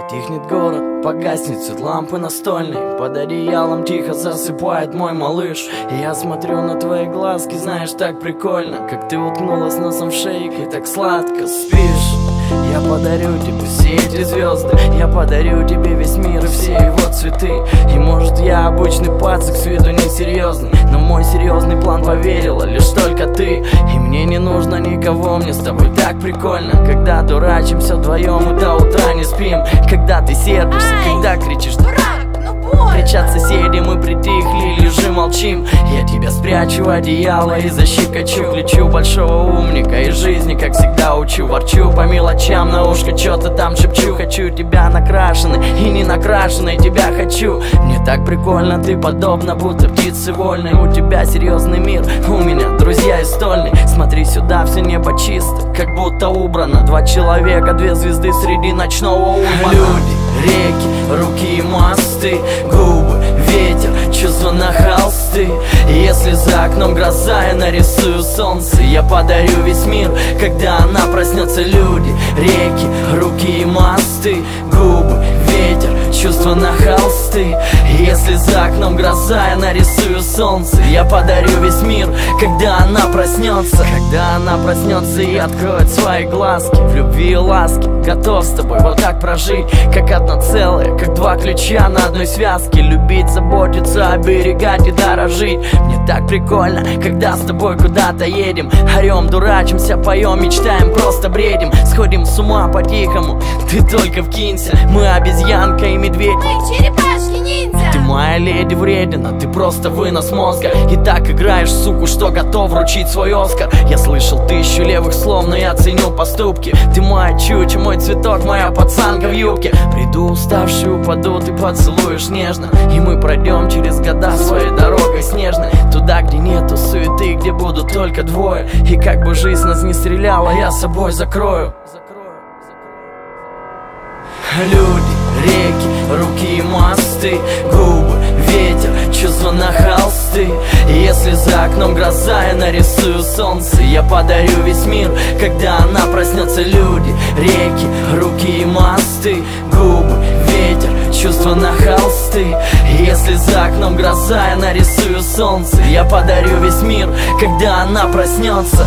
Затихнет город, погаснет свет лампы настольной, под одеялом тихо засыпает мой малыш. И я смотрю на твои глазки, знаешь, так прикольно, как ты уткнулась носом в шейк и так сладко спишь. Я подарю тебе все эти звезды, я подарю тебе весь мир и все его цветы. И может я обычный пацик, с виду несерьезный, но в мой серьезный план поверила лишь только ты. И мне не нужно никого, мне с тобой так прикольно, когда дурачимся вдвоем и до утра не спим. Когда ты сердишься, когда кричишь «Дурак, ну больно!» Кричат соседи, мы притихли, лежим, молчим. Я тебя спрячу в одеяло и защекочу. Лечу большого умника из жизни, как всегда учу. Ворчу по мелочам, на ушко что-то там шепчу. Хочу тебя накрашенной и не накрашенной, тебя хочу. Мне так прикольно, ты подобна будто птице вольной. У тебя серьезный мир, у меня друзья из стольной. Смотри сюда, все небо чисто, как будто убрано. 2 человека, 2 звезды среди ночного урбана. Люди, реки, руки и мосты, губы, ветер, чувства на холсты. Если за окном гроза, я нарисую солнце. Я подарю весь мир, когда она проснется. Люди, реки, руки и мосты, губы, ветер, чувства на холсты. Если за окном гроза, я нарисую солнце. Я подарю весь мир, когда она проснется. Когда она проснется и откроет свои глазки, в любви и ласке готов с тобой вот так прожить, как одно целое, как 2 ключа на одной связке. Любить, заботиться, оберегать и дорожить. Мне так прикольно, когда с тобой куда-то едем. Орем, дурачимся, поем, мечтаем, просто бредим. Сходим с ума по-тихому, ты только вкинься. Мы обезьянка и медведь, мы черепашки-ниндзя. Ты моя леди вредина, ты просто вынос мозга. И так играешь, суку, что готов вручить свой Оскар. Я слышал 1000 левых слов, но я ценю поступки. Ты моя чуча, мой цветок, моя пацанка в юбке. Приду уставший, упаду, ты поцелуешь нежно. И мы пройдем через года своей дорогой снежной, туда, где нету суеты, где будут только двое. И как бы жизнь нас не стреляла, я собой закрою. Люди, реки, руки и мосты, губы, ветер, чувства на холсты. Если за окном гроза, я нарисую солнце. Я подарю весь мир, когда она проснется. Люди, реки, руки и мосты, губы, ветер, чувства на холсты. Если за окном гроза, я нарисую солнце. Я подарю весь мир, когда она проснется.